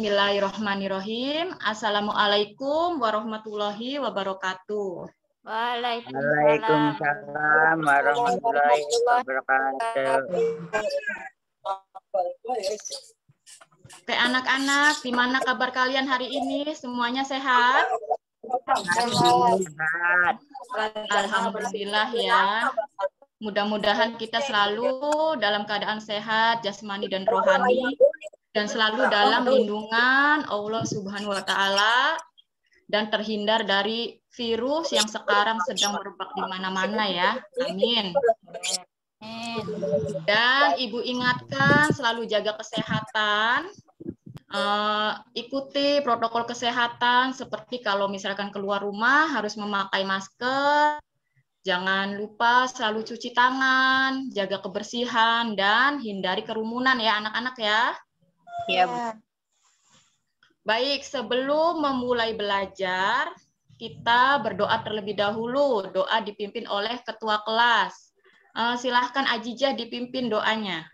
Bismillahirrahmanirrahim. Assalamualaikum warahmatullahi wabarakatuh. Waalaikumsalam warahmatullahi wabarakatuh. Oke, anak-anak, gimana kabar kalian hari ini? Semuanya sehat? Sehat. Alhamdulillah ya. Mudah-mudahan kita selalu dalam keadaan sehat, jasmani dan rohani, dan selalu dalam lindungan Allah Subhanahu wa Ta'ala, dan terhindar dari virus yang sekarang sedang merebak di mana-mana ya. Amin. Dan Ibu ingatkan selalu jaga kesehatan, ikuti protokol kesehatan seperti kalau misalkan keluar rumah harus memakai masker, jangan lupa selalu cuci tangan, jaga kebersihan, dan hindari kerumunan ya anak-anak ya. Iya, Bu. Baik, sebelum memulai belajar, kita berdoa terlebih dahulu. Doa dipimpin oleh ketua kelas. Silahkan Ajijah dipimpin doanya.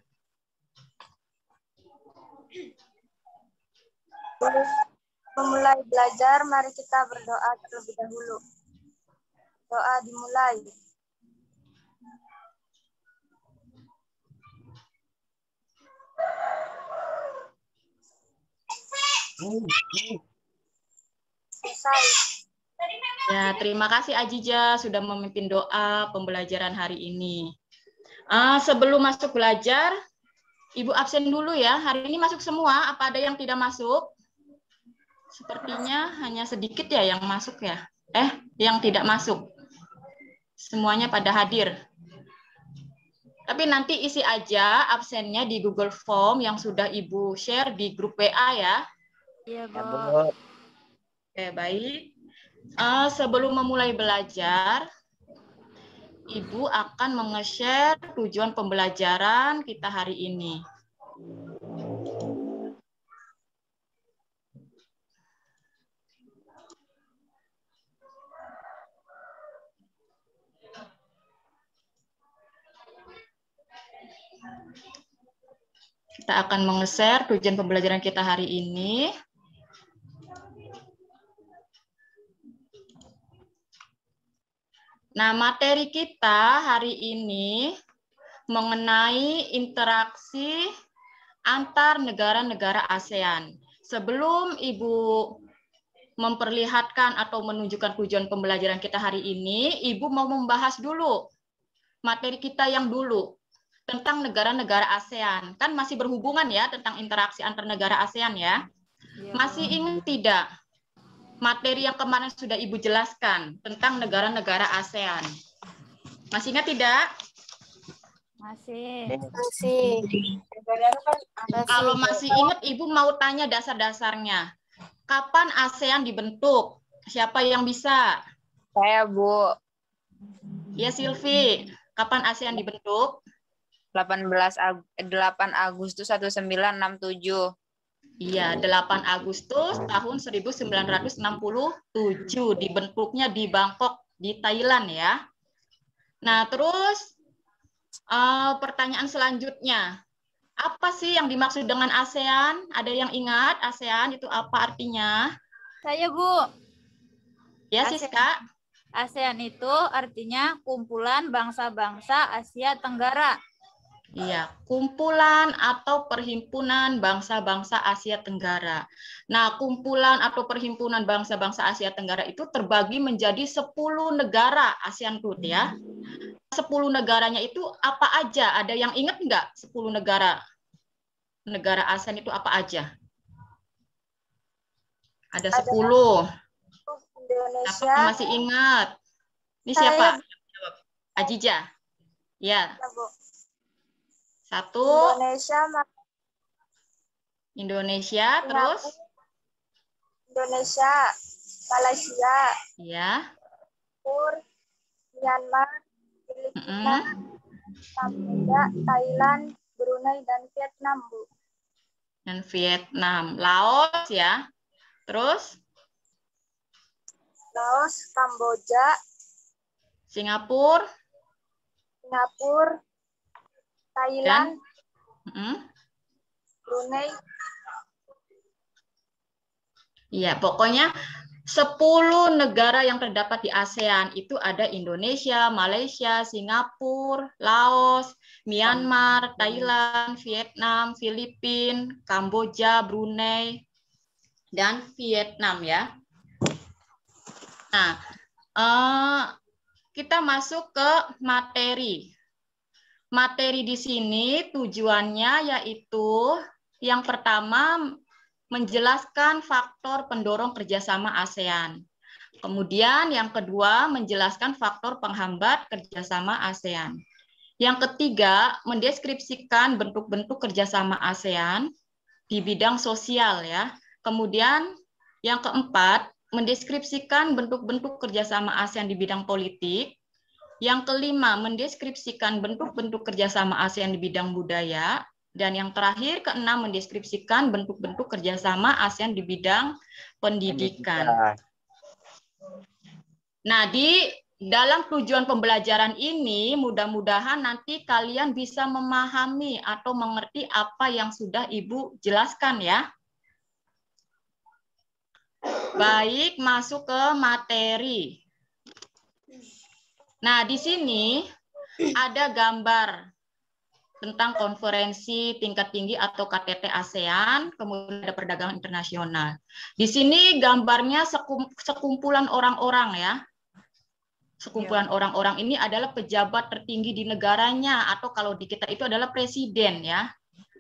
Memulai belajar, mari kita berdoa terlebih dahulu. Doa dimulai. Selesai. Ya, terima kasih Ajijah sudah memimpin doa pembelajaran hari ini. Sebelum masuk belajar, Ibu absen dulu ya. Hari ini masuk semua, apa ada yang tidak masuk? Sepertinya hanya sedikit ya yang masuk ya. Yang tidak masuk. Semuanya pada hadir. Tapi nanti isi aja absennya di Google Form yang sudah Ibu share di grup WA ya. Iya, Bu. Oke, baik. Sebelum memulai belajar, Ibu akan menge-share tujuan pembelajaran kita hari ini. Kita akan menge-share tujuan pembelajaran kita hari ini. Nah, materi kita hari ini mengenai interaksi antar negara-negara ASEAN. Sebelum Ibu memperlihatkan atau menunjukkan tujuan pembelajaran kita hari ini, Ibu mau membahas dulu materi kita yang dulu tentang negara-negara ASEAN. Kan masih berhubungan ya tentang interaksi antar negara ASEAN ya. Masih ingat tidak materi yang kemarin sudah Ibu jelaskan tentang negara-negara ASEAN? Masih ingat tidak? Masih. Kalau masih ingat, Ibu mau tanya dasar-dasarnya. Kapan ASEAN dibentuk? Siapa yang bisa? Saya, Bu. Ya, Silvi. Kapan ASEAN dibentuk? 8 Agustus 1967. Iya, 8 Agustus tahun 1967 dibentuknya di Bangkok, di Thailand ya. Nah, terus pertanyaan selanjutnya. Apa sih yang dimaksud dengan ASEAN? Ada yang ingat ASEAN itu apa artinya? Saya, Bu. Ya, Siska. ASEAN itu artinya kumpulan bangsa-bangsa Asia Tenggara. Iya, kumpulan atau perhimpunan bangsa-bangsa Asia Tenggara. Nah, kumpulan atau perhimpunan bangsa-bangsa Asia Tenggara itu terbagi menjadi 10 negara ASEAN Group ya. 10 negaranya itu apa aja? Ada yang ingat nggak 10 negara? Negara ASEAN itu apa aja? Ada 10. Indonesia. Siapa masih ingat? Ini siapa? Ajijah. Ya. Satu. Indonesia, terus? Indonesia, Malaysia. Ya. Myanmar, Filipina, Kamboja, Thailand, Brunei, dan Vietnam, Bu. Dan Vietnam. Laos ya. Terus? Laos, Kamboja, Singapura, Thailand, dan Brunei, Iya, pokoknya 10 negara yang terdapat di ASEAN itu ada Indonesia, Malaysia, Singapura, Laos, Myanmar, Thailand, Vietnam, Filipina, Kamboja, Brunei, dan Vietnam ya. Nah, kita masuk ke materi. Materi di sini tujuannya yaitu yang pertama menjelaskan faktor pendorong kerjasama ASEAN. Kemudian yang kedua menjelaskan faktor penghambat kerjasama ASEAN. Yang ketiga mendeskripsikan bentuk-bentuk kerjasama ASEAN di bidang sosial ya. Kemudian yang keempat mendeskripsikan bentuk-bentuk kerjasama ASEAN di bidang politik. Yang kelima mendeskripsikan bentuk-bentuk kerjasama ASEAN di bidang budaya. Dan yang terakhir, keenam, mendeskripsikan bentuk-bentuk kerjasama ASEAN di bidang pendidikan. Nah, di dalam tujuan pembelajaran ini, mudah-mudahan nanti kalian bisa memahami atau mengerti apa yang sudah Ibu jelaskan ya. Baik, masuk ke materi. Nah, di sini ada gambar tentang konferensi tingkat tinggi atau KTT ASEAN, kemudian ada perdagangan internasional. Di sini gambarnya sekumpulan orang-orang ya. Sekumpulan orang-orang ini adalah pejabat tertinggi di negaranya, atau kalau di kita itu adalah presiden ya.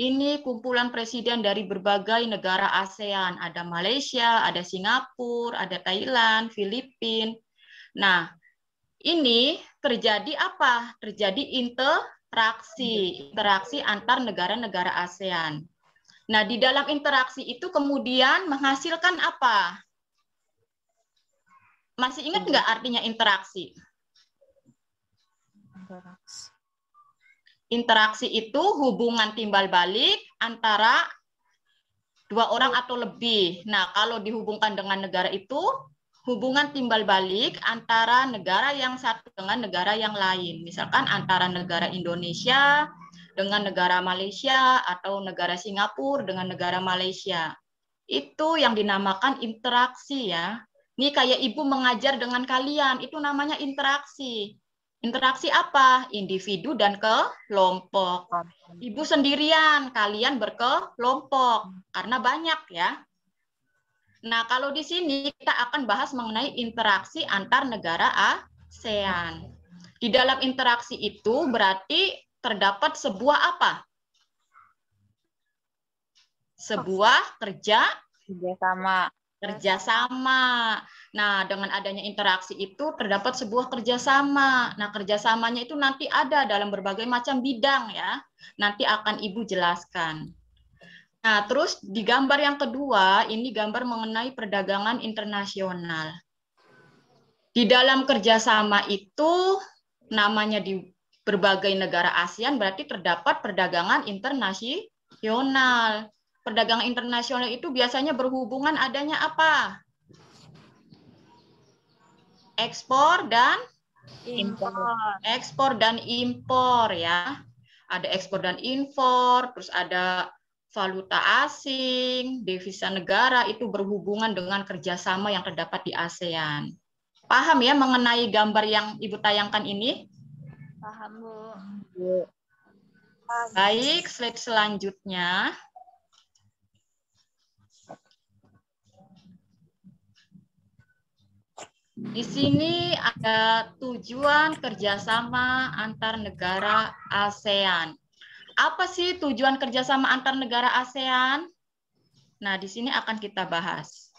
Ini kumpulan presiden dari berbagai negara ASEAN. Ada Malaysia, ada Singapura, ada Thailand, Filipina. Nah, ini terjadi apa? Terjadi interaksi antar negara-negara ASEAN. Nah, di dalam interaksi itu kemudian menghasilkan apa? Masih ingat nggak artinya interaksi? Interaksi itu hubungan timbal balik antara dua orang atau lebih. Nah, kalau dihubungkan dengan negara itu, hubungan timbal balik antara negara yang satu dengan negara yang lain. Misalkan antara negara Indonesia dengan negara Malaysia atau negara Singapura dengan negara Malaysia. Itu yang dinamakan interaksi ya. Ini kayak Ibu mengajar dengan kalian, itu namanya interaksi. Interaksi apa? Individu dan kelompok. Ibu sendirian, kalian berkelompok. Karena banyak ya. Nah, kalau di sini kita akan bahas mengenai interaksi antar negara ASEAN. Di dalam interaksi itu berarti terdapat sebuah apa? Sebuah kerjasama. Nah, dengan adanya interaksi itu terdapat sebuah kerjasama. Nah, kerjasamanya itu nanti ada dalam berbagai macam bidang ya. Nanti akan Ibu jelaskan. Nah, terus di gambar yang kedua, ini gambar mengenai perdagangan internasional. Di dalam kerjasama itu, namanya di berbagai negara ASEAN, berarti terdapat perdagangan internasional. Perdagangan internasional itu biasanya berhubungan adanya apa? Ekspor dan impor ya. Ada ekspor dan impor, terus ada valuta asing, devisa negara, itu berhubungan dengan kerjasama yang terdapat di ASEAN. Paham ya mengenai gambar yang Ibu tayangkan ini? Paham, Bu. Baik, slide selanjutnya. Di sini ada tujuan kerjasama antar negara ASEAN. Apa sih tujuan kerjasama antar negara ASEAN? Nah, di sini akan kita bahas.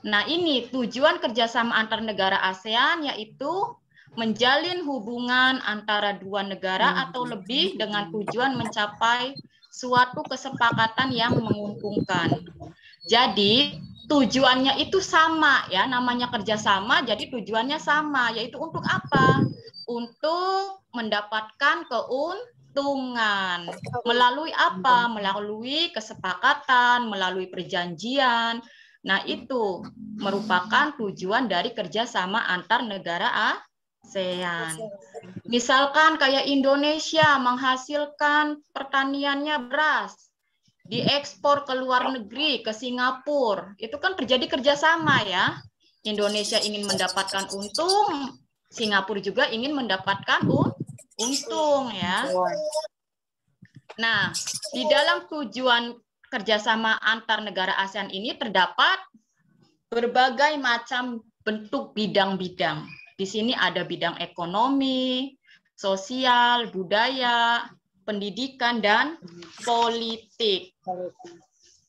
Nah, ini tujuan kerjasama antar negara ASEAN yaitu menjalin hubungan antara dua negara atau lebih dengan tujuan mencapai suatu kesepakatan yang menguntungkan. Jadi, tujuannya itu sama ya, namanya kerjasama, jadi tujuannya sama, yaitu untuk apa? Untuk mendapatkan keuntungan. Melalui apa? Melalui kesepakatan, melalui perjanjian. Nah, itu merupakan tujuan dari kerjasama antar negara ASEAN. Misalkan kayak Indonesia menghasilkan pertaniannya beras. diekspor ke luar negeri, ke Singapura. Itu kan terjadi kerjasama ya. Indonesia ingin mendapatkan untung, Singapura juga ingin mendapatkan untung ya. Nah, di dalam tujuan kerjasama antar negara ASEAN ini terdapat berbagai macam bentuk bidang-bidang. Di sini ada bidang ekonomi, sosial, budaya, pendidikan, dan politik.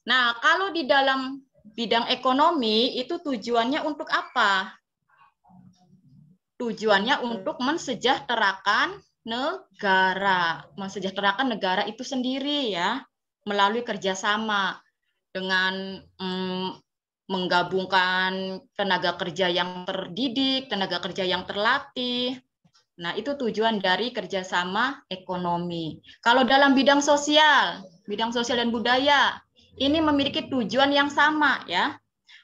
Nah, kalau di dalam bidang ekonomi itu tujuannya untuk apa? Tujuannya untuk mensejahterakan negara. Mensejahterakan negara itu sendiri ya, melalui kerjasama dengan menggabungkan tenaga kerja yang terdidik, tenaga kerja yang terlatih. Nah, itu tujuan dari kerjasama ekonomi. Kalau dalam bidang sosial dan budaya, ini memiliki tujuan yang sama ya,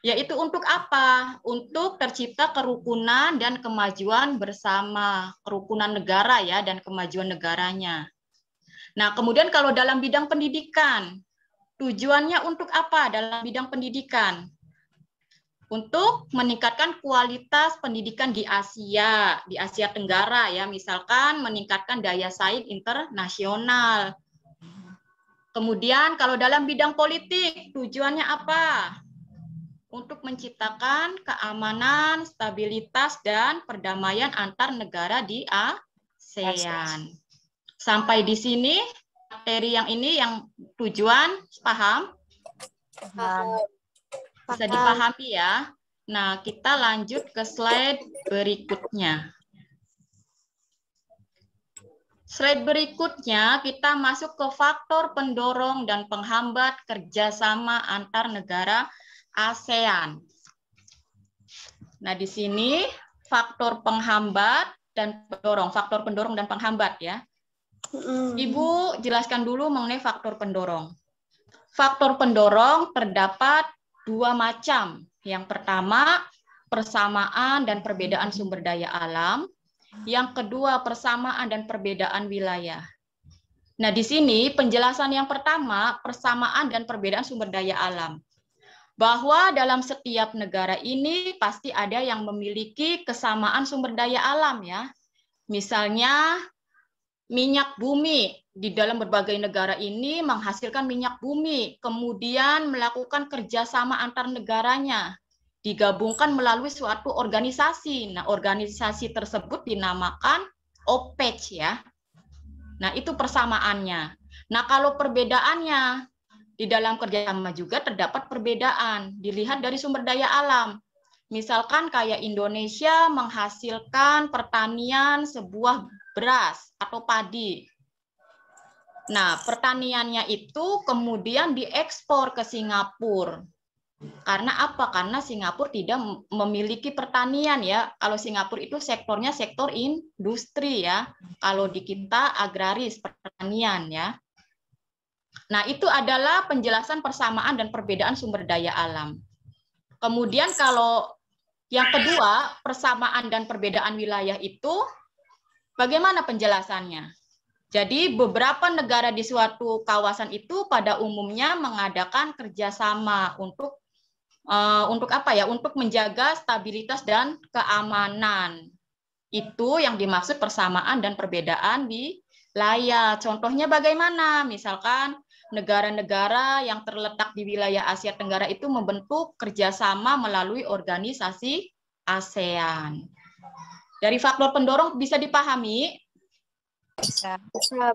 yaitu untuk apa? Untuk tercipta kerukunan dan kemajuan bersama, kerukunan negara ya dan kemajuan negaranya. Nah, kemudian kalau dalam bidang pendidikan, tujuannya untuk apa dalam bidang pendidikan? Untuk meningkatkan kualitas pendidikan di Asia Tenggara ya, misalkan meningkatkan daya saing internasional. Kemudian kalau dalam bidang politik, tujuannya apa? Untuk menciptakan keamanan, stabilitas, dan perdamaian antar negara di ASEAN. Sampai di sini, materi yang ini yang tujuan, paham? Bisa dipahami ya. Nah, kita lanjut ke slide berikutnya. Slide berikutnya, kita masuk ke faktor pendorong dan penghambat kerjasama antar negara ASEAN. Nah, di sini faktor penghambat dan pendorong, faktor pendorong dan penghambat ya. Ibu jelaskan dulu mengenai faktor pendorong. Faktor pendorong terdapat dua macam. Yang pertama, persamaan dan perbedaan sumber daya alam. Yang kedua, persamaan dan perbedaan wilayah. Nah, di sini penjelasan yang pertama, persamaan dan perbedaan sumber daya alam. Bahwa dalam setiap negara ini pasti ada yang memiliki kesamaan sumber daya alam ya. Misalnya minyak bumi. Di dalam berbagai negara ini menghasilkan minyak bumi, kemudian melakukan kerjasama antar negaranya, digabungkan melalui suatu organisasi. Nah, organisasi tersebut dinamakan OPEC ya. Nah, itu persamaannya. Nah, kalau perbedaannya, di dalam kerjasama juga terdapat perbedaan, dilihat dari sumber daya alam. Misalkan kayak Indonesia menghasilkan pertanian sebuah beras atau padi. Nah, pertaniannya itu kemudian diekspor ke Singapura. Karena apa? Karena Singapura tidak memiliki pertanian ya. Kalau Singapura itu sektornya sektor industri ya. Kalau di kita agraris, pertanian ya. Nah, itu adalah penjelasan persamaan dan perbedaan sumber daya alam. Kemudian kalau yang kedua, persamaan dan perbedaan wilayah itu bagaimana penjelasannya? Jadi beberapa negara di suatu kawasan itu pada umumnya mengadakan kerjasama untuk apa ya? Untuk menjaga stabilitas dan keamanan. Itu yang dimaksud persamaan dan perbedaan wilayah. Contohnya bagaimana? Misalkan negara-negara yang terletak di wilayah Asia Tenggara itu membentuk kerjasama melalui organisasi ASEAN. Dari faktor pendorong bisa dipahami? Bisa.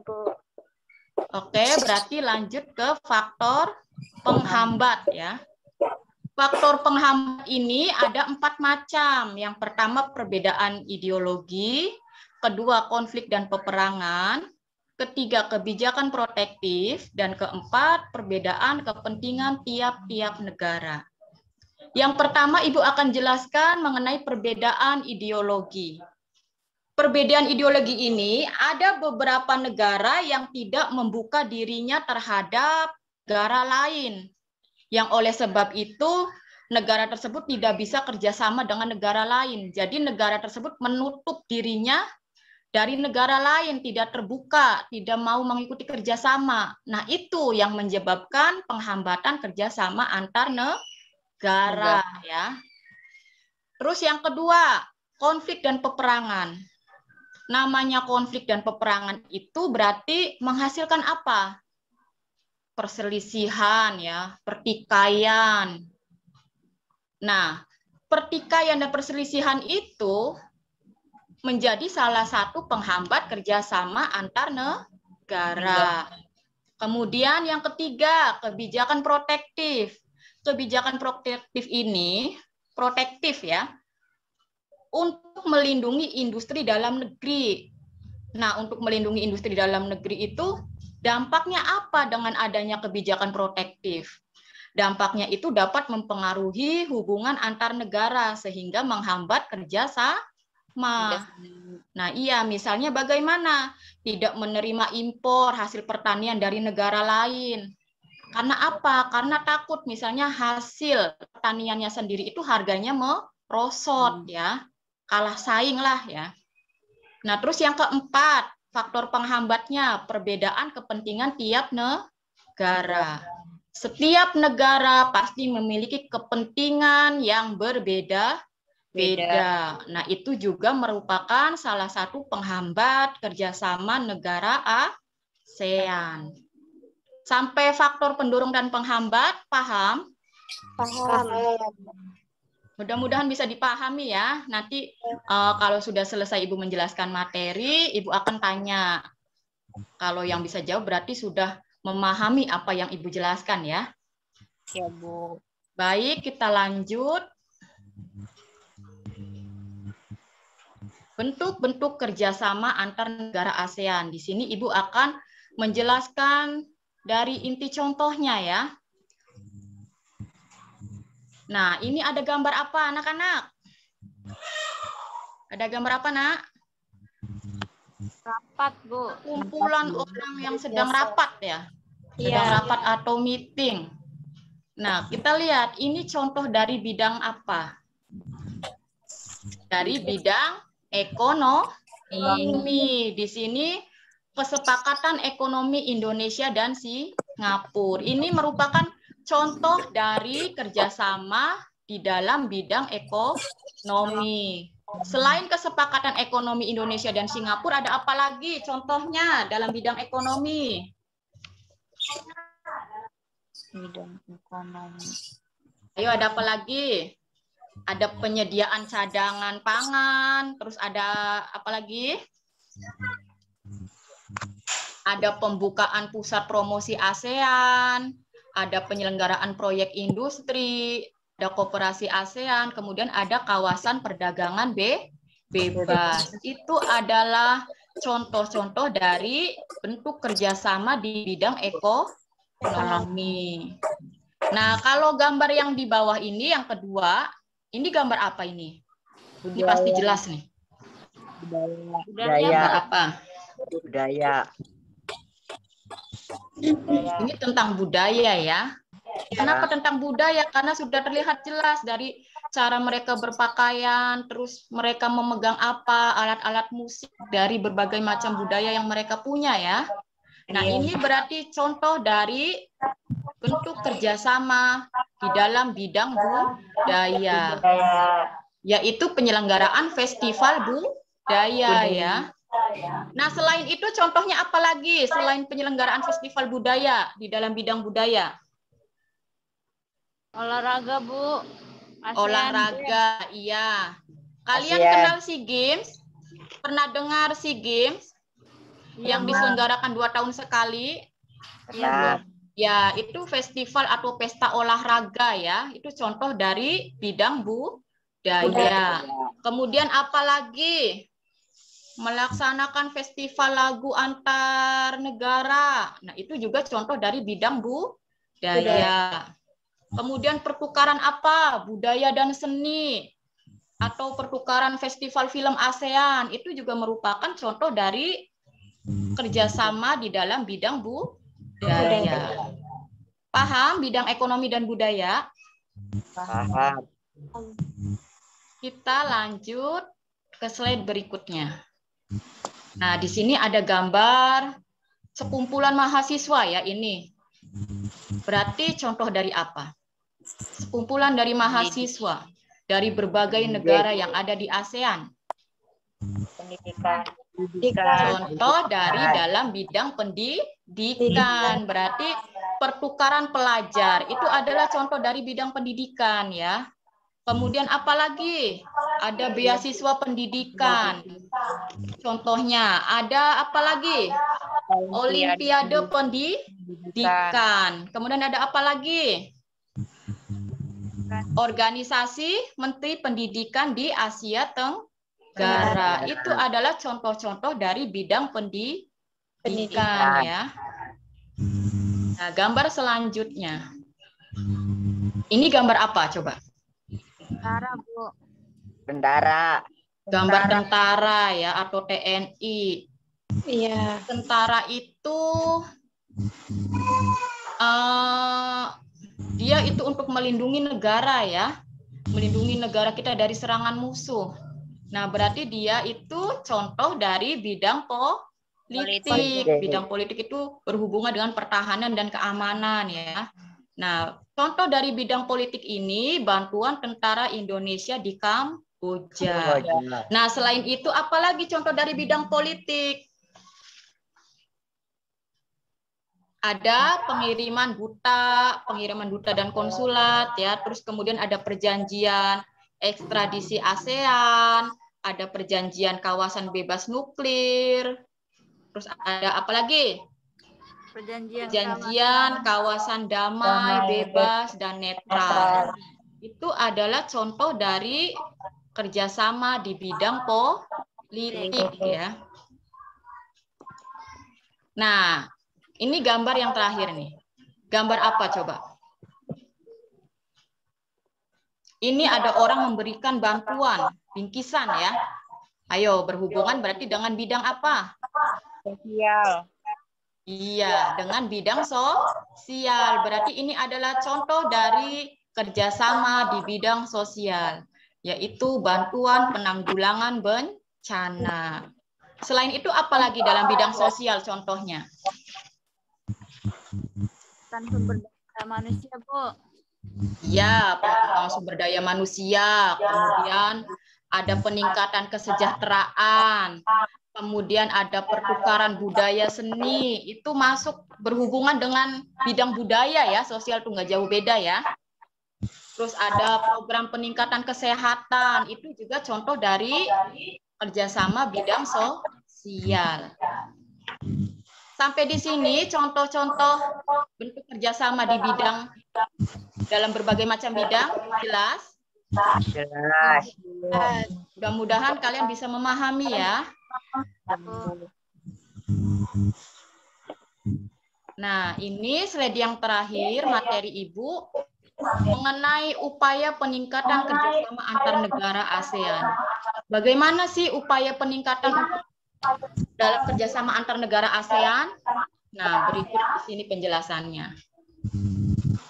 Bu. Oke, berarti lanjut ke faktor penghambat ya. Faktor penghambat ini ada 4 macam. Yang pertama perbedaan ideologi, kedua konflik dan peperangan, ketiga kebijakan protektif, dan keempat perbedaan kepentingan tiap-tiap negara. Yang pertama Ibu akan jelaskan mengenai perbedaan ideologi. Perbedaan ideologi ini ada beberapa negara yang tidak membuka dirinya terhadap negara lain. Yang oleh sebab itu negara tersebut tidak bisa kerjasama dengan negara lain. Jadi negara tersebut menutup dirinya dari negara lain tidak terbuka, tidak mau mengikuti kerjasama. Nah, itu yang menyebabkan penghambatan kerjasama antar negara, ya. Terus yang kedua, konflik dan peperangan. Namanya konflik dan peperangan itu berarti menghasilkan apa? Perselisihan, ya, pertikaian. Nah, pertikaian dan perselisihan itu menjadi salah satu penghambat kerjasama antar negara. Kemudian yang ketiga, kebijakan protektif. Kebijakan protektif ini, protektif ya, untuk melindungi industri dalam negeri. Nah, untuk melindungi industri dalam negeri itu, dampaknya apa dengan adanya kebijakan protektif? Dampaknya itu dapat mempengaruhi hubungan antar negara, sehingga menghambat kerjasama. Nah, iya, misalnya bagaimana? Tidak menerima impor hasil pertanian dari negara lain. Karena apa? Karena takut misalnya hasil pertaniannya sendiri itu harganya merosot, ya. Kalah saing lah, ya. Nah, terus yang keempat, faktor penghambatnya, perbedaan kepentingan tiap negara. Setiap negara pasti memiliki kepentingan yang berbeda-beda. Nah, itu juga merupakan salah satu penghambat kerjasama negara ASEAN. Sampai faktor pendorong dan penghambat, paham? Paham. Mudah-mudahan bisa dipahami ya. Nanti kalau sudah selesai Ibu menjelaskan materi, Ibu akan tanya. Kalau yang bisa jawab berarti sudah memahami apa yang Ibu jelaskan ya. Ya, Bu. Baik, kita lanjut. Bentuk-bentuk kerjasama antar negara ASEAN. Di sini Ibu akan menjelaskan dari inti contohnya ya. Nah, ini ada gambar apa anak-anak? Ada gambar apa, Nak? Rapat, Bu. Kumpulan orang yang sedang rapat ya. Sedang rapat atau meeting. Nah, kita lihat ini contoh dari bidang apa? Dari bidang ekonomi. Di sini kesepakatan ekonomi Indonesia dan Singapura. Ini merupakan contoh dari kerjasama di dalam bidang ekonomi. Selain kesepakatan ekonomi Indonesia dan Singapura, ada apa lagi contohnya dalam bidang ekonomi? Bidang ekonomi. Ayo, ada apa lagi? Ada penyediaan cadangan pangan, terus ada apa lagi? Ada pembukaan pusat promosi ASEAN, ada penyelenggaraan proyek industri, ada koperasi ASEAN, kemudian ada kawasan perdagangan bebas. Itu adalah contoh-contoh dari bentuk kerjasama di bidang ekonomi. Nah, kalau gambar yang di bawah ini, yang kedua, ini gambar apa ini? Ini pasti jelas nih. Budaya. Gambar apa? Budaya. Ini tentang budaya ya. Kenapa tentang budaya? Karena sudah terlihat jelas dari cara mereka berpakaian, terus mereka memegang apa, alat-alat musik dari berbagai macam budaya yang mereka punya ya. Nah, ini berarti contoh dari bentuk kerjasama di dalam bidang budaya, yaitu penyelenggaraan festival budaya ya. Nah, selain itu contohnya apa lagi selain penyelenggaraan festival budaya di dalam bidang budaya? Olahraga, Bu. ASEAN. Olahraga, iya. Kalian ASEAN. kenal SEA Games? Pernah dengar SEA Games? Yang diselenggarakan 2 tahun sekali? Nah, Ya, itu festival atau pesta olahraga ya. Itu contoh dari bidang budaya. Kemudian apa lagi? Melaksanakan festival lagu antar negara. Nah, itu juga contoh dari bidang budaya. Kemudian pertukaran apa? Budaya dan seni. Atau pertukaran festival film ASEAN. Itu juga merupakan contoh dari kerjasama di dalam bidang budaya. Paham bidang ekonomi dan budaya? paham. Kita lanjut ke slide berikutnya. Nah, di sini ada gambar sekumpulan mahasiswa ya ini. Berarti contoh dari apa? Sekumpulan dari mahasiswa dari berbagai negara yang ada di ASEAN. Pendidikan. Contoh dari dalam bidang pendidikan. Berarti pertukaran pelajar itu adalah contoh dari bidang pendidikan ya. Kemudian apalagi? Ada beasiswa pendidikan. Contohnya ada apa lagi? Olimpiade pendidikan. Kemudian ada apa lagi? Organisasi Menteri Pendidikan di Asia Tenggara. Itu adalah contoh-contoh dari bidang pendidikan ya. Nah, gambar selanjutnya. Ini gambar apa coba? Tentara, Bu. Tentara. Gambar tentara ya atau TNI. Iya. Tentara itu dia itu untuk melindungi negara ya. Melindungi negara kita dari serangan musuh. Nah, berarti dia itu contoh dari bidang politik. Bidang politik itu berhubungan dengan pertahanan dan keamanan ya. Nah, contoh dari bidang politik ini bantuan tentara Indonesia di Kamboja. Nah, selain itu apalagi contoh dari bidang politik? Ada pengiriman duta dan konsulat ya. Terus kemudian ada perjanjian ekstradisi ASEAN, ada perjanjian kawasan bebas nuklir. Terus ada apa lagi? Perjanjian kawasan damai, bebas, dan netral. Itu adalah contoh dari kerjasama di bidang politik ya. Nah, ini gambar yang terakhir nih. Gambar apa coba? Ini ada orang memberikan bantuan, bingkisan ya. Ayo, berhubungan berarti dengan bidang apa? Sosial. Iya, dengan bidang sosial. Berarti ini adalah contoh dari kerjasama di bidang sosial, yaitu bantuan penanggulangan bencana. Selain itu, apalagi dalam bidang sosial contohnya? Sumber daya manusia, Bu. Ya, pengembangan sumber daya manusia, kemudian ada peningkatan kesejahteraan, kemudian ada pertukaran budaya seni, itu masuk berhubungan dengan bidang budaya ya, sosial itu nggak jauh beda ya. Terus ada program peningkatan kesehatan, itu juga contoh dari kerjasama bidang sosial. Sampai di sini contoh-contoh bentuk kerjasama di bidang dalam berbagai macam bidang, jelas? Jelas. Mudah-mudahan kalian bisa memahami ya. Nah, ini slide yang terakhir materi Ibu mengenai upaya peningkatan kerjasama antar negara ASEAN. Bagaimana sih upaya peningkatan dalam kerjasama antar negara ASEAN? Nah, berikut di sini penjelasannya.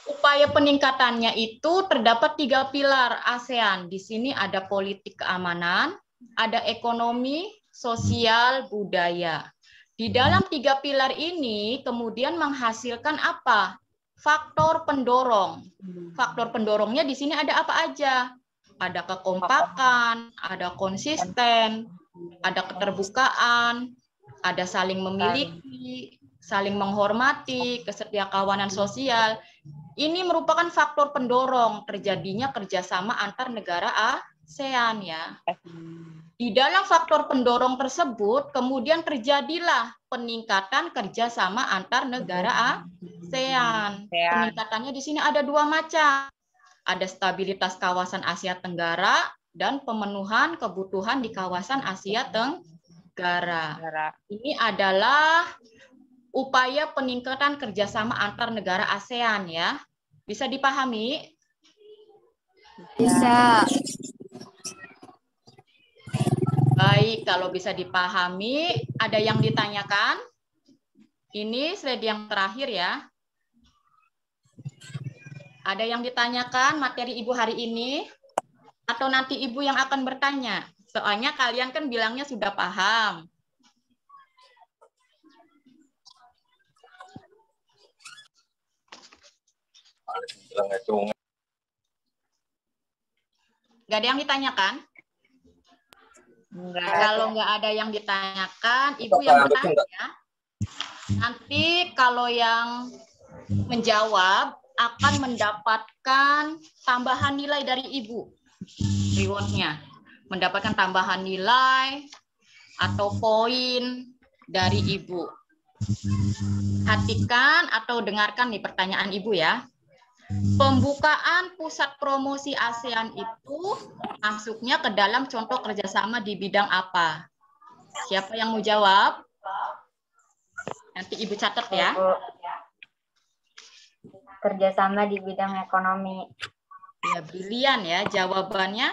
Upaya peningkatannya itu terdapat 3 pilar ASEAN. Di sini ada politik keamanan, ada ekonomi, sosial, budaya. Di dalam 3 pilar ini kemudian menghasilkan apa? Faktor pendorong. Faktor pendorongnya di sini ada apa aja? Ada kekompakan, ada konsisten, ada keterbukaan, ada saling memiliki, saling menghormati, kesetiakawanan sosial. Ini merupakan faktor pendorong terjadinya kerjasama antar negara ASEAN ya. Di dalam faktor pendorong tersebut, kemudian terjadilah peningkatan kerjasama antar negara ASEAN. Peningkatannya di sini ada 2 macam. Ada stabilitas kawasan Asia Tenggara dan pemenuhan kebutuhan di kawasan Asia Tenggara. Ini adalah upaya peningkatan kerjasama antar negara ASEAN ya. Bisa dipahami? Bisa. Baik, kalau bisa dipahami, ada yang ditanyakan? Ini slide yang terakhir ya. Ada yang ditanyakan materi Ibu hari ini? Atau nanti Ibu yang akan bertanya? Soalnya kalian kan bilangnya sudah paham. Nggak ada yang ditanyakan? Enggak. Kalau nggak ada yang ditanyakan, Ibu yang bertanya. Nanti kalau yang menjawab akan mendapatkan tambahan nilai dari Ibu. Rewardnya. Mendapatkan tambahan nilai atau poin dari Ibu. Perhatikan atau dengarkan nih pertanyaan Ibu ya. Pembukaan pusat promosi ASEAN itu masuknya ke dalam contoh kerjasama di bidang apa? Siapa yang mau jawab? Nanti Ibu catat ya. Bu. Kerjasama di bidang ekonomi. Ya, brilian ya jawabannya.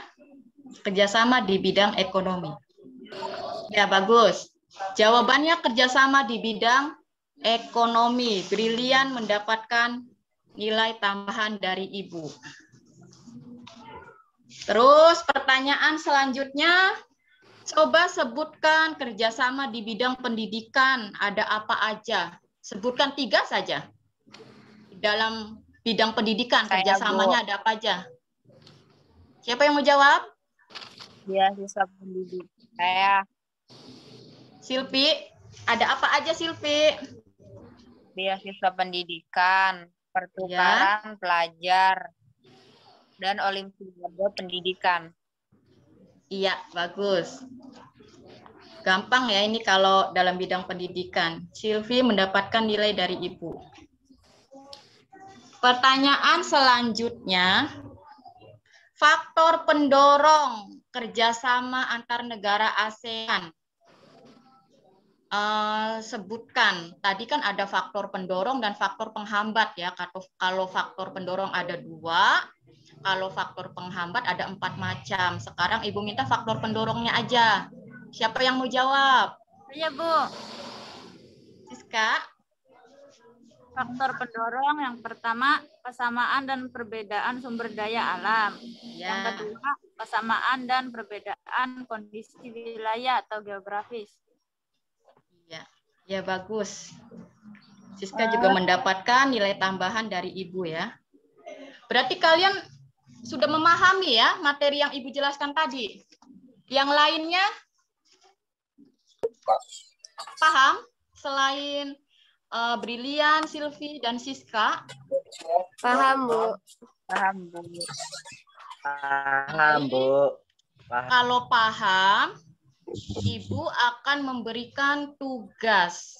Kerjasama di bidang ekonomi. Ya, bagus. Jawabannya kerjasama di bidang ekonomi. Brilian mendapatkan nilai tambahan dari Ibu. Terus pertanyaan selanjutnya, coba sebutkan kerjasama di bidang pendidikan. Ada apa aja? Sebutkan 3 saja. Dalam bidang pendidikan, Saya, kerjasamanya ada apa aja? Siapa yang mau jawab? Beasiswa pendidik. Saya Silvi, ada apa aja Silvi? beasiswa pendidikan, pertukaran pelajar, dan olimpiade pendidikan. Iya, bagus. Gampang ya ini kalau dalam bidang pendidikan. Silvi mendapatkan nilai dari Ibu. Pertanyaan selanjutnya, faktor pendorong kerjasama antar negara ASEAN. Sebutkan, tadi kan ada faktor pendorong dan faktor penghambat ya. Kalau faktor pendorong ada 2, kalau faktor penghambat ada 4 macam. Sekarang Ibu minta faktor pendorongnya aja. Siapa yang mau jawab? Iya, Bu. Siska? Faktor pendorong yang pertama, kesamaan dan perbedaan sumber daya alam. Yang Ya. kedua, kesamaan dan perbedaan kondisi wilayah atau geografis. Ya, bagus. Siska juga mendapatkan nilai tambahan dari Ibu ya. Berarti kalian sudah memahami ya materi yang Ibu jelaskan tadi. Yang lainnya paham? Selain Brilian, Silvi, dan Siska? Paham, Bu. Paham, Bu. Paham, Bu. Paham. Kalau paham, Ibu akan memberikan tugas.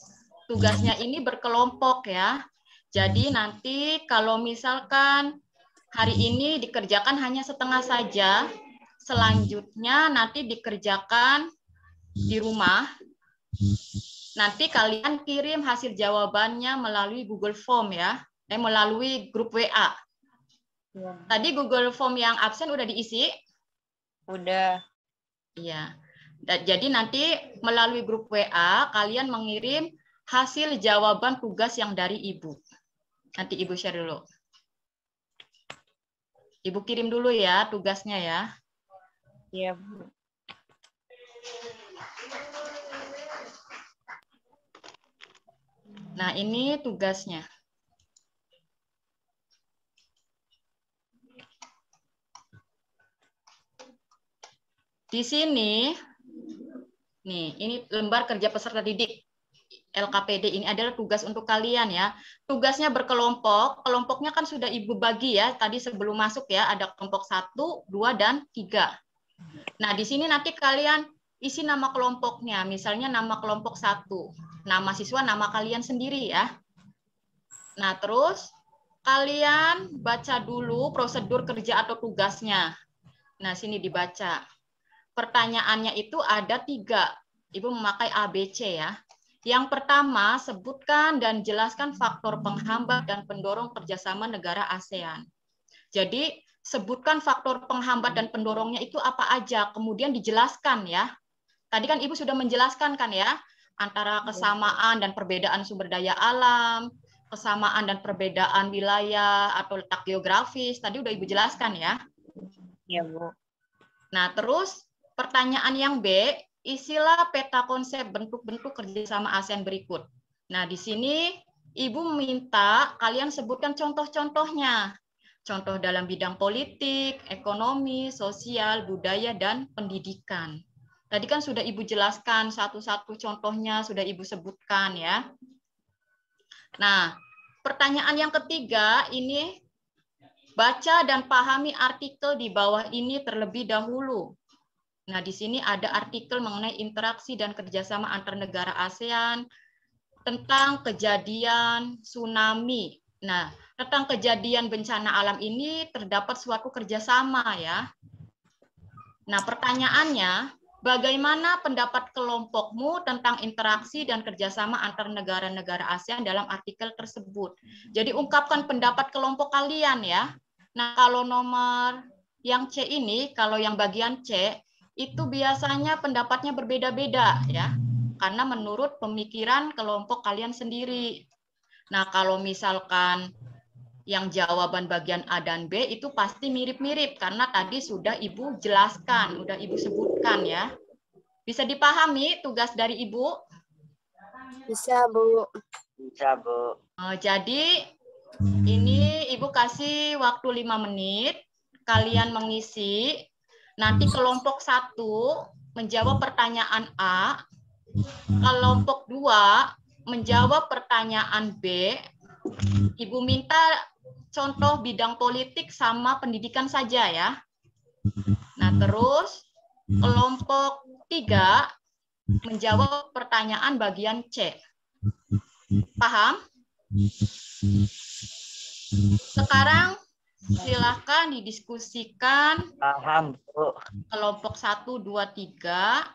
Tugasnya ini berkelompok ya. Jadi nanti kalau misalkan hari ini dikerjakan hanya setengah saja, selanjutnya nanti dikerjakan di rumah. Nanti kalian kirim hasil jawabannya melalui Google Form ya, melalui grup WA. Tadi Google Form yang absen udah diisi? Udah. Iya. Jadi nanti melalui grup WA kalian mengirim hasil jawaban tugas yang dari Ibu. Nanti Ibu share dulu. Ibu kirim dulu ya tugasnya ya. Iya, Bu. Nah, ini tugasnya. Di sini, nih, ini lembar kerja peserta didik LKPD. Ini adalah tugas untuk kalian ya. Tugasnya berkelompok. Kelompoknya kan sudah Ibu bagi ya. Tadi sebelum masuk ya, ada kelompok 1, 2, dan 3. Nah, di sini nanti kalian isi nama kelompoknya. Misalnya nama kelompok 1. Nama siswa, nama kalian sendiri ya. Nah, terus kalian baca dulu prosedur kerja atau tugasnya. Nah, sini dibaca. Pertanyaannya itu ada 3. Ibu memakai ABC ya. Yang pertama, sebutkan dan jelaskan faktor penghambat dan pendorong kerjasama negara ASEAN. Jadi, sebutkan faktor penghambat dan pendorongnya itu apa aja, kemudian dijelaskan ya. Tadi kan Ibu sudah menjelaskan kan ya, antara kesamaan dan perbedaan sumber daya alam, kesamaan dan perbedaan wilayah atau letak geografis, tadi udah Ibu jelaskan ya. Iya, Bu. Nah, terus pertanyaan yang B, isilah peta konsep bentuk-bentuk kerjasama ASEAN berikut. Nah, di sini Ibu minta kalian sebutkan contoh-contohnya. Contoh dalam bidang politik, ekonomi, sosial, budaya, dan pendidikan. Tadi kan sudah Ibu jelaskan satu-satu contohnya, sudah Ibu sebutkan ya. Nah, pertanyaan yang ketiga ini, baca dan pahami artikel di bawah ini terlebih dahulu. Nah, di sini ada artikel mengenai interaksi dan kerjasama antar negara ASEAN, tentang kejadian tsunami. Nah, tentang kejadian bencana alam ini terdapat suatu kerjasama ya. Nah, pertanyaannya, bagaimana pendapat kelompokmu tentang interaksi dan kerjasama antar negara-negara ASEAN dalam artikel tersebut? Jadi ungkapkan pendapat kelompok kalian ya. Nah, kalau nomor yang C ini, kalau yang bagian C, itu biasanya pendapatnya berbeda-beda ya. Karena menurut pemikiran kelompok kalian sendiri. Nah, kalau misalkan yang jawaban bagian A dan B itu pasti mirip-mirip karena tadi sudah Ibu jelaskan, sudah Ibu sebutkan ya. Bisa dipahami tugas dari Ibu? Bisa, Bu. Bisa, Bu. Jadi ini Ibu kasih waktu 5 menit, kalian mengisi. Nanti kelompok 1 menjawab pertanyaan A, kelompok 2 menjawab pertanyaan B. Ibu minta contoh bidang politik sama pendidikan saja ya. Nah, terus kelompok 3 menjawab pertanyaan bagian C. Paham? Sekarang silakan didiskusikan. Paham, Bu. Kelompok 1, 2, 3.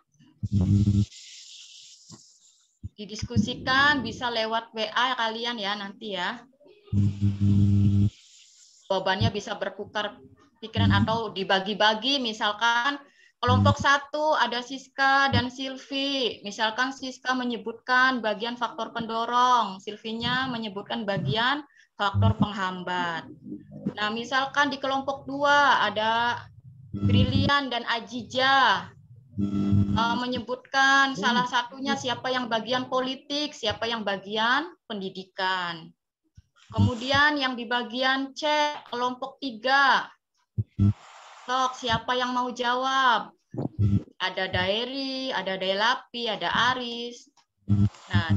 Didiskusikan bisa lewat WA kalian ya nanti ya. Jawabannya bisa bertukar pikiran atau dibagi-bagi. Misalkan kelompok 1 ada Siska dan Silvi. Misalkan Siska menyebutkan bagian faktor pendorong, Silvinya menyebutkan bagian faktor penghambat. Nah, misalkan di kelompok 2 ada Brilian dan Ajija. Menyebutkan salah satunya siapa yang bagian politik, siapa yang bagian pendidikan. Kemudian yang di bagian C, kelompok 3. Sok, siapa yang mau jawab? Ada Daeri, ada Delapi, ada Aris. Nah,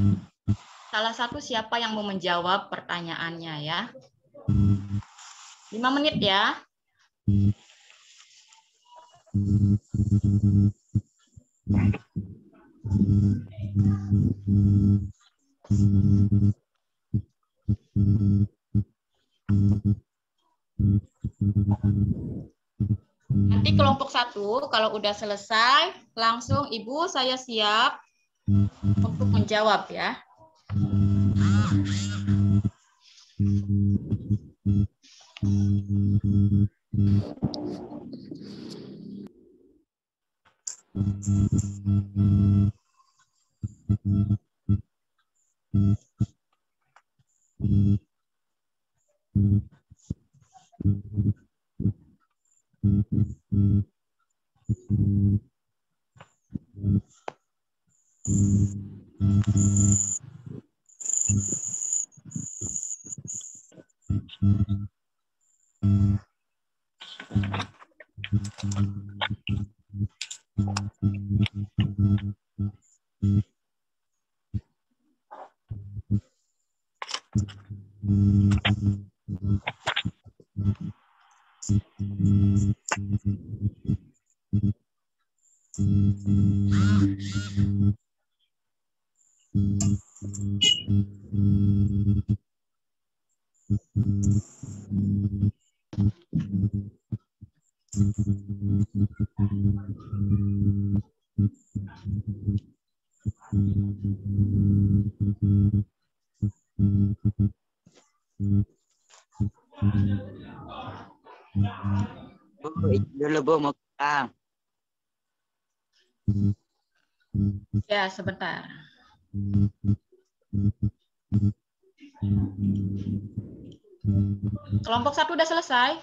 salah satu siapa yang mau menjawab pertanyaannya ya. 5 menit ya. Nanti kelompok 1 kalau udah selesai langsung Ibu saya siap untuk menjawab ya. Bu, dulu Bu mau pulang. Ya, sebentar. Kelompok 1 udah selesai?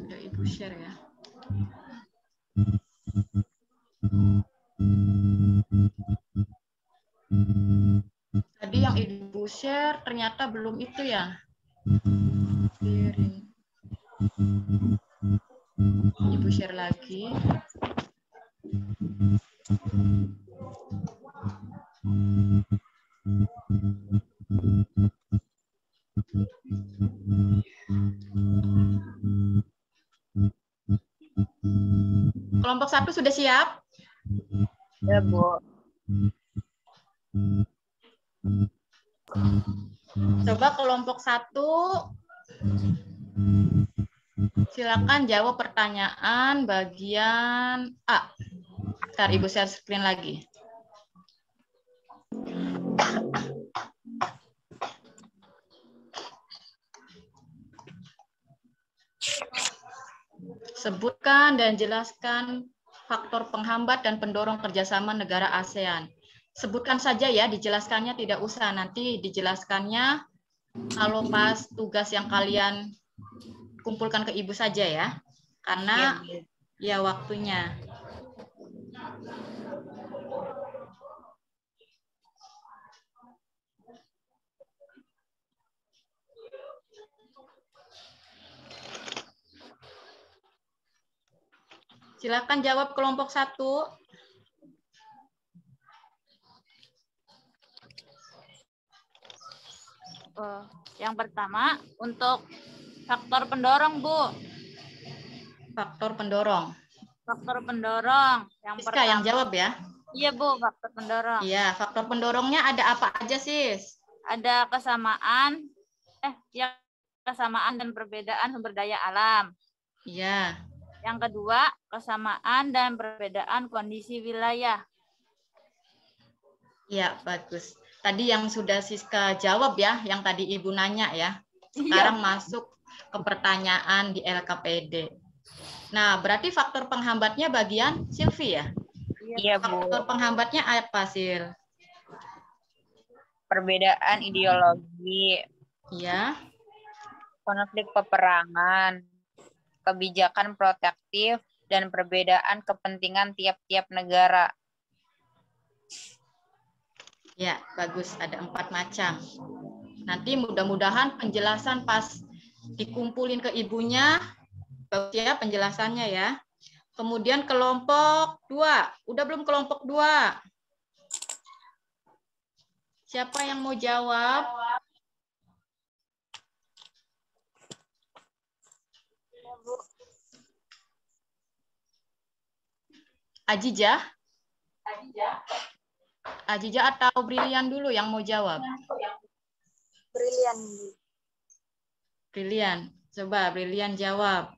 Udah Ibu share ya. Tadi yang Ibu share ternyata belum itu ya. Ibu share lagi. Kelompok 1 sudah siap? Ya, Bu. Coba kelompok 1 silakan jawab pertanyaan bagian A. Bentar, Ibu share screen lagi. Sebutkan dan jelaskan faktor penghambat dan pendorong kerjasama negara ASEAN. Sebutkan saja ya, dijelaskannya tidak usah. Nanti dijelaskannya kalau pas tugas yang kalian kumpulkan ke Ibu saja ya. Karena ya waktunya. Silakan jawab kelompok 1. Yang pertama, untuk faktor pendorong, Bu. Faktor pendorong. Faktor pendorong. Yang Siska pertama. yang jawab ya. Iya, Bu, faktor pendorong. Iya, faktor pendorongnya ada apa aja, Sis? Ada kesamaan, kesamaan dan perbedaan sumber daya alam. Iya. Yang kedua, kesamaan dan perbedaan kondisi wilayah. Iya, bagus. Tadi yang sudah Siska jawab ya, yang tadi Ibu nanya ya. Sekarang masuk ke pertanyaan di LKPD. Nah, berarti faktor penghambatnya bagian Silvi ya? Iya, Bu. Faktor penghambatnya apa, Sil? Perbedaan ideologi, Iya. konflik peperangan, kebijakan protektif, dan perbedaan kepentingan tiap-tiap negara. Ya, bagus. Ada 4 macam. Nanti mudah-mudahan penjelasan pas dikumpulin ke ibunya, bagus ya penjelasannya ya. Kemudian kelompok 2. Udah belum kelompok 2? Siapa yang mau jawab? Ajijah? Ajijah atau Brilian dulu yang mau jawab? Brilian. Brilian. Coba Brilian jawab.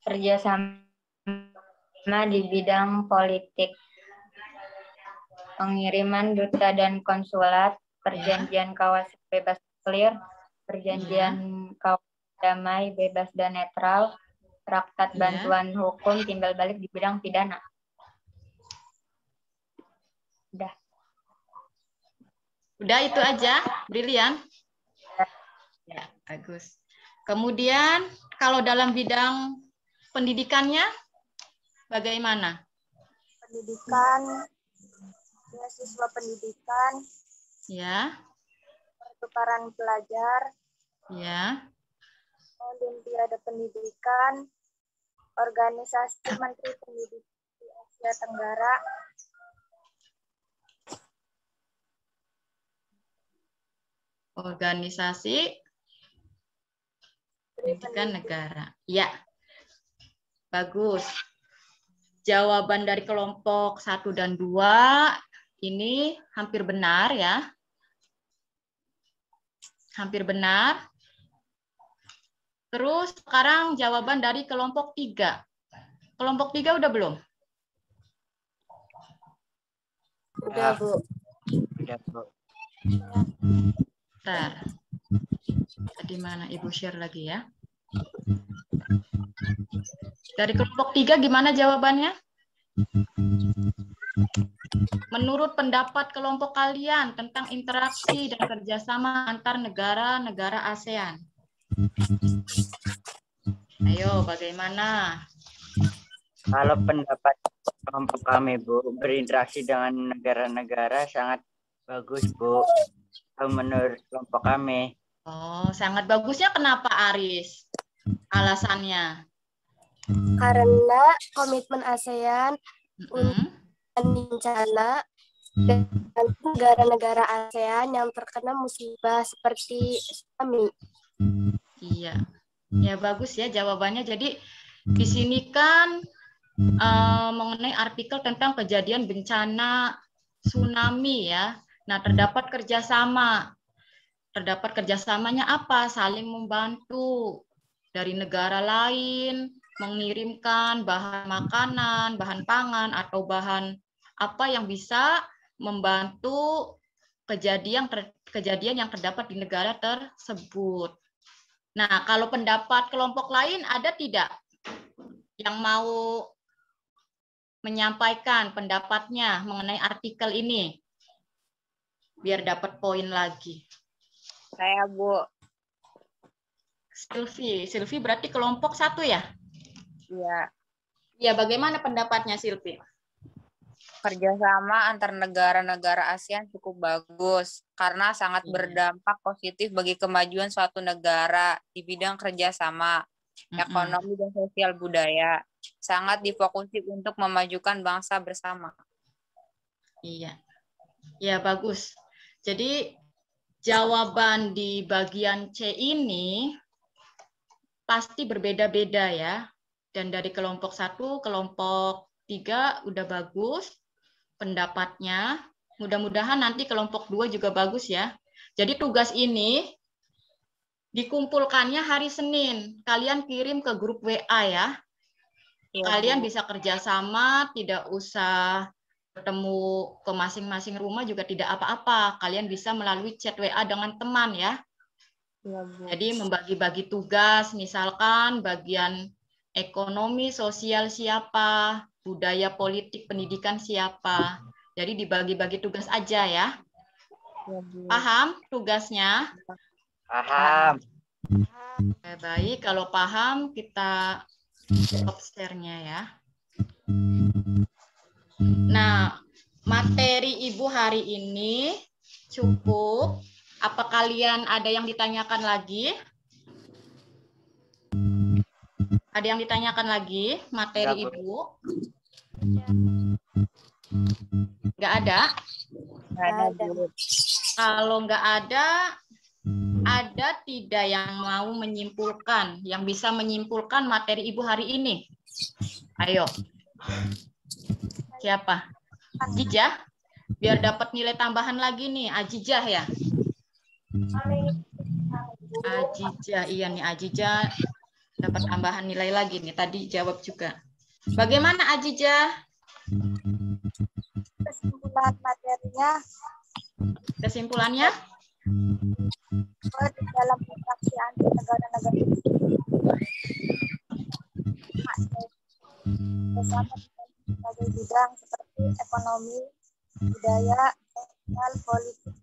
Kerjasama di bidang politik, pengiriman duta dan konsulat, perjanjian kawasan bebas nuklir, perjanjian kawasan damai bebas dan netral, traktat bantuan hukum timbal balik di bidang pidana. Udah itu aja, Brilian? Ya, bagus. Kemudian kalau dalam bidang pendidikannya bagaimana? Pendidikan, beasiswa pendidikan, Ya, pertukaran pelajar, ya, Olimpiade pendidikan, organisasi Menteri Pendidikan di Asia Tenggara, organisasi pendidikan negara. Ya, bagus. Jawaban dari kelompok 1 dan 2 ini hampir benar ya. Hampir benar. Terus sekarang jawaban dari kelompok 3. Kelompok 3 udah belum? udah Bu. Udah, Bu. Bentar. Tadi mana Ibu share lagi ya. Dari kelompok 3 gimana jawabannya? Menurut pendapat kelompok kalian tentang interaksi dan kerjasama antar negara-negara ASEAN. Ayo, bagaimana? Kalau pendapat kelompok kami, Bu, berinteraksi dengan negara-negara sangat bagus, Bu. Kalau menurut kelompok kami. Oh, sangat bagusnya kenapa, Aris? Alasannya? Karena komitmen ASEAN Mm-mm. bencana dan negara-negara ASEAN yang terkena musibah seperti tsunami. Iya, ya bagus ya jawabannya. Jadi di sini kan mengenai artikel tentang kejadian bencana tsunami ya. Nah, terdapat kerjasama. Terdapat kerjasamanya apa? Saling membantu dari negara lain, mengirimkan bahan makanan, bahan pangan, atau bahan apa yang bisa membantu kejadian yang terdapat di negara tersebut. Nah, kalau pendapat kelompok lain ada tidak yang mau menyampaikan pendapatnya mengenai artikel ini? Biar dapat poin lagi. Saya, Bu. Silvi berarti kelompok 1 ya? Iya. Ya, bagaimana pendapatnya Silvi? Kerjasama antar negara-negara ASEAN cukup bagus karena sangat berdampak positif bagi kemajuan suatu negara di bidang kerjasama, ekonomi dan sosial budaya. Sangat difokusi untuk memajukan bangsa bersama. Iya, ya bagus. Jadi jawaban di bagian C ini pasti berbeda-beda ya. Dan dari kelompok 1, kelompok 3 udah bagus pendapatnya. Mudah-mudahan nanti kelompok 2 juga bagus ya. Jadi tugas ini dikumpulkannya hari Senin. Kalian kirim ke grup WA ya. Ya, Kalian Bu. bisa kerjasama, tidak usah bertemu ke masing-masing rumah juga tidak apa-apa. Kalian bisa melalui chat WA dengan teman ya. Ya, Bu. Jadi membagi-bagi tugas, misalkan bagian ekonomi, sosial siapa, budaya, politik, pendidikan siapa. Jadi dibagi-bagi tugas aja ya. Ya, Bu. Paham tugasnya? Paham. Baik, kalau paham kita stop share-nya ya. Nah, materi Ibu hari ini cukup. Apa kalian ada yang ditanyakan lagi? Ada yang ditanyakan lagi materi Ibu? Nggak ada? Nggak ada, Bu. Kalau nggak ada tidak yang mau menyimpulkan, yang bisa menyimpulkan materi Ibu hari ini? Ayo. Siapa? Ajijah? Biar dapat nilai tambahan lagi nih, Ajijah ya? Ajijah, iya nih Ajijah dapat tambahan nilai lagi nih, tadi jawab juga. Bagaimana Ajijah? Kesimpulan materinya, Kesimpulannya? di dalam interaksi antar negara-negara bersama berbagai bidang seperti ekonomi, budaya, sosial, politik.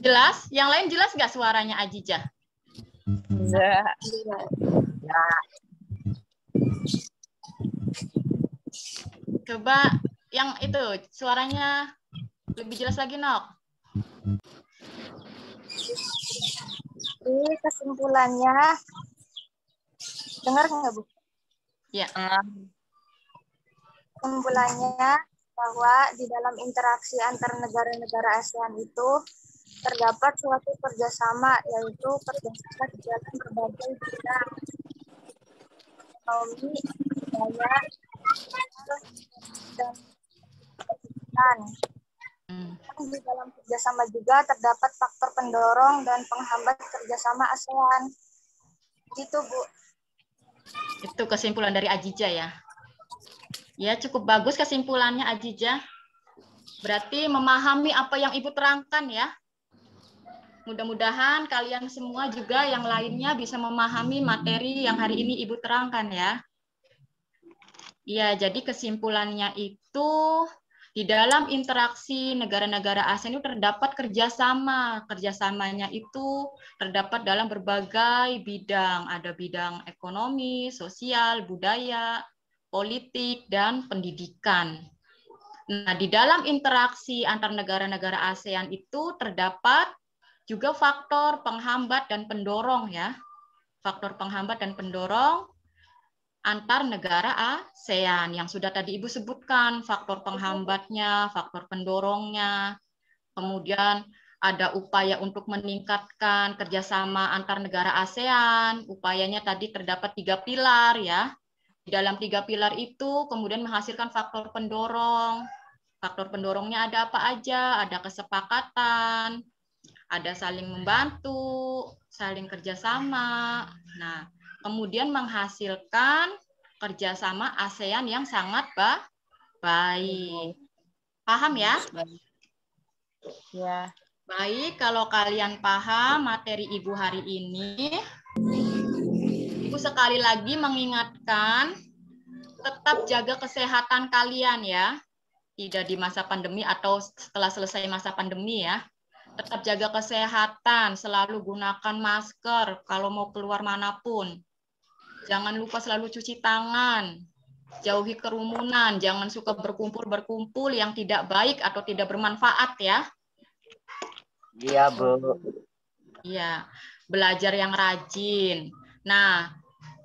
Jelas? Yang lain jelas nggak suaranya Ajijah? Enggak. Coba yang itu suaranya lebih jelas lagi, Nok. Jadi kesimpulannya, dengar nggak Bu? Ya. Kesimpulannya bahwa di dalam interaksi antar negara-negara ASEAN itu terdapat suatu kerjasama, yaitu kerjasama di dalam berbagai bidang ekonomi, budaya, dan pendidikan. Di dalam kerjasama juga terdapat faktor pendorong dan penghambat kerjasama ASEAN. Gitu, Bu. Itu kesimpulan dari Ajijah ya. Ya, cukup bagus kesimpulannya Ajijah. Berarti memahami apa yang Ibu terangkan ya. Mudah-mudahan kalian semua juga yang lainnya bisa memahami materi yang hari ini Ibu terangkan ya. Ya, jadi kesimpulannya itu di dalam interaksi negara-negara ASEAN itu terdapat kerjasama. Kerjasamanya itu terdapat dalam berbagai bidang. Ada bidang ekonomi, sosial, budaya, politik, dan pendidikan. Nah, di dalam interaksi antar negara-negara ASEAN itu terdapat juga faktor penghambat dan pendorong ya. Faktor penghambat dan pendorong antar negara ASEAN yang sudah tadi Ibu sebutkan, faktor penghambatnya, faktor pendorongnya, kemudian ada upaya untuk meningkatkan kerjasama antar negara ASEAN, upayanya tadi terdapat 3 pilar ya. Di dalam 3 pilar itu kemudian menghasilkan faktor pendorong. Faktor pendorongnya ada apa aja? Ada kesepakatan, ada saling membantu, saling kerjasama. Nah, kemudian menghasilkan kerjasama ASEAN yang sangat baik. Paham ya? Ya. Baik, kalau kalian paham materi Ibu hari ini, Ibu sekali lagi mengingatkan, tetap jaga kesehatan kalian ya. Tidak di masa pandemi atau setelah selesai masa pandemi ya. Tetap jaga kesehatan, selalu gunakan masker kalau mau keluar manapun. Jangan lupa selalu cuci tangan, jauhi kerumunan, jangan suka berkumpul-berkumpul yang tidak baik atau tidak bermanfaat ya. Iya, Bu. Iya, belajar yang rajin. Nah,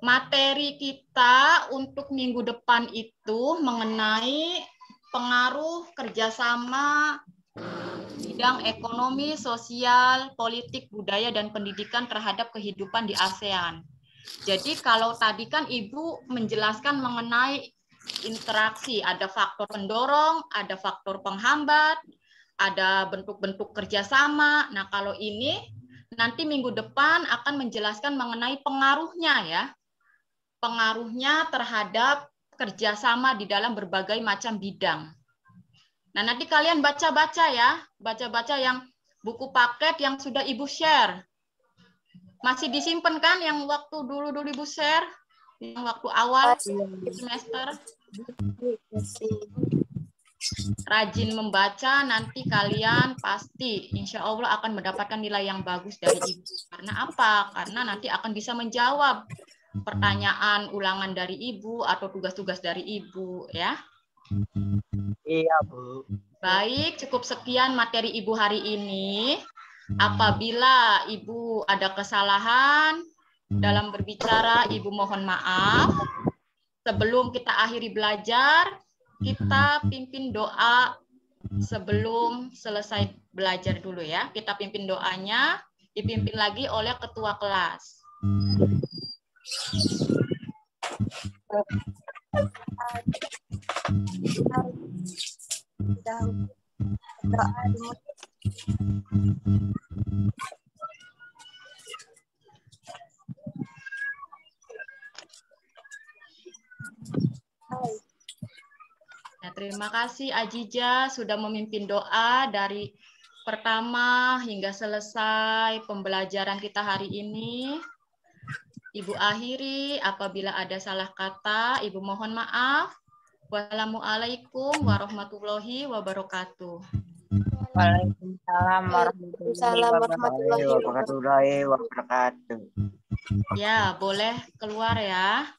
materi kita untuk minggu depan itu mengenai pengaruh kerjasama bidang ekonomi, sosial, politik, budaya, dan pendidikan terhadap kehidupan di ASEAN. Jadi kalau tadi kan Ibu menjelaskan mengenai interaksi, ada faktor pendorong, ada faktor penghambat, ada bentuk-bentuk kerjasama. Nah kalau ini nanti minggu depan akan menjelaskan mengenai pengaruhnya ya. Pengaruhnya terhadap kerjasama di dalam berbagai macam bidang. Nah, nanti kalian baca-baca ya, baca-baca yang buku paket yang sudah Ibu share. Masih disimpan kan yang waktu dulu-dulu Ibu share? Yang waktu awal semester? Rajin membaca, nanti kalian pasti insya Allah akan mendapatkan nilai yang bagus dari Ibu. Karena apa? Karena nanti akan bisa menjawab pertanyaan ulangan dari Ibu atau tugas-tugas dari Ibu ya. Iya, Bu. Baik, cukup sekian materi Ibu hari ini. Apabila Ibu ada kesalahan dalam berbicara, Ibu mohon maaf. Sebelum kita akhiri belajar, kita pimpin doa sebelum selesai belajar dulu ya. Kita pimpin doanya, dipimpin lagi oleh ketua kelas. Nah, terima kasih Ajija sudah memimpin doa dari pertama hingga selesai pembelajaran kita hari ini. Ibu akhiri, apabila ada salah kata, Ibu mohon maaf. Wassalamualaikum warahmatullahi wabarakatuh. Waalaikumsalam warahmatullahi wabarakatuh. Ya, boleh keluar ya.